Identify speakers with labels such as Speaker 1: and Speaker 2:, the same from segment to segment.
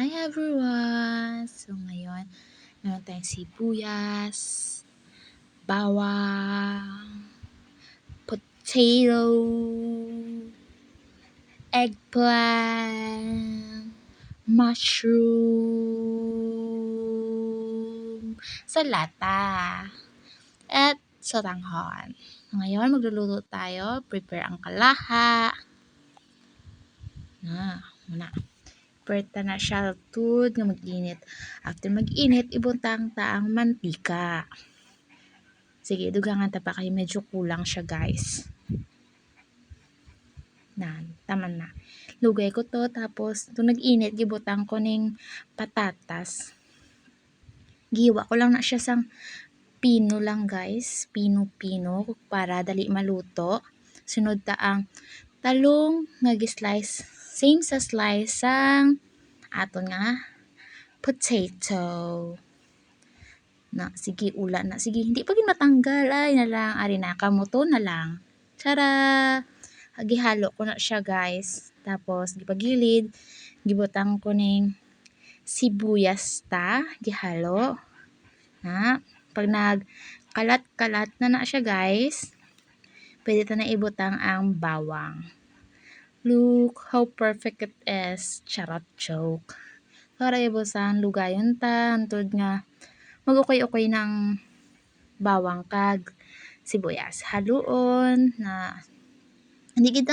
Speaker 1: Hi everyone! So ngayon, meron tayong sibuyas, bawang, potato, eggplant, mushroom, salata, at sotanghon. Ngayon, magluluto tayo. Prepare ang kalaha. Muna. Prepare na siya tud nga mag-init. After mag-init, ibuntang taang mantika. Sige, dugangan ta pa kayo. Medyo kulang siya, guys. Tama na. Lugay ko to. Tapos, ito nag-init, gibutang ko ning patatas. Giwa ko lang na siya sang pino lang, guys. Pino-pino. Para dali maluto. Sunod ta ang talong nga gi-slice. Same sa slice sang aton nga potato. Sige, ula na. Sige, hindi pa matanggal. Ay, na lang. Ari na, kamuto na lang. Tara! Gihalo ko na siya, guys. Tapos, gipagilid. Gibutang ko ning sibuyas ta. Gihalo. Pag nagkalat-kalat na siya, guys, pwede ta na ibutang ang bawang. Look how perfect it is. Charot joke. Para ibusang lugayon ta. Antod nga mag-okay ng bawang kag sibuyas. Haluon na hindi gid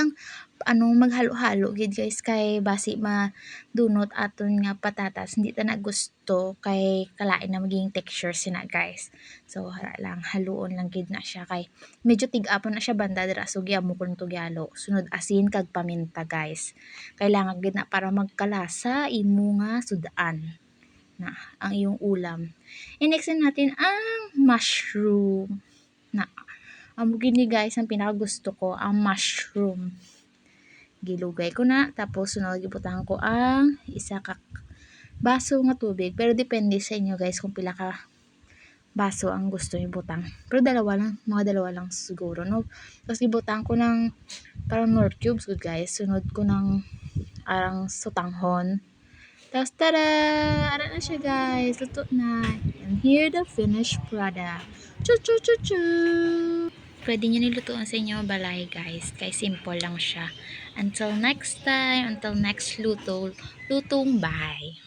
Speaker 1: maghalo-halo gid, guys, kay basi madunot aton nga patatas. Hindi ta na gusto kay kalain na maging texture sina, guys. So lang haluon lang gid na siya kay medyo tig-apon na siya banda dira, so giamo ko nito gyalo. Sunod asin kag paminta, guys. Kailangan gid na para magkalasa imo nga sudan na ang iyong ulam. I-next natin ang mushroom. Amo gini, guys, ang pinaka gusto ko, ang mushroom. Gilugay ko na, tapos sunod gibutahan ko ang isa ka baso nga tubig. Pero depende sa inyo, guys, kung pila ka baso ang gusto niyo butang. Pero mga dalawa lang siguro, no? Tapos gibutahan ko ng parang nor cubes, good, guys. Sunod ko ng arang sotanghon. Tapos, tada! Ara na siya, guys. Luto na. And here the finished product. Choo-choo-choo-choo! Pwede nyo nilutuan sa inyo balay, guys. Kaya simple lang siya. Until next time, until next lutong bahay.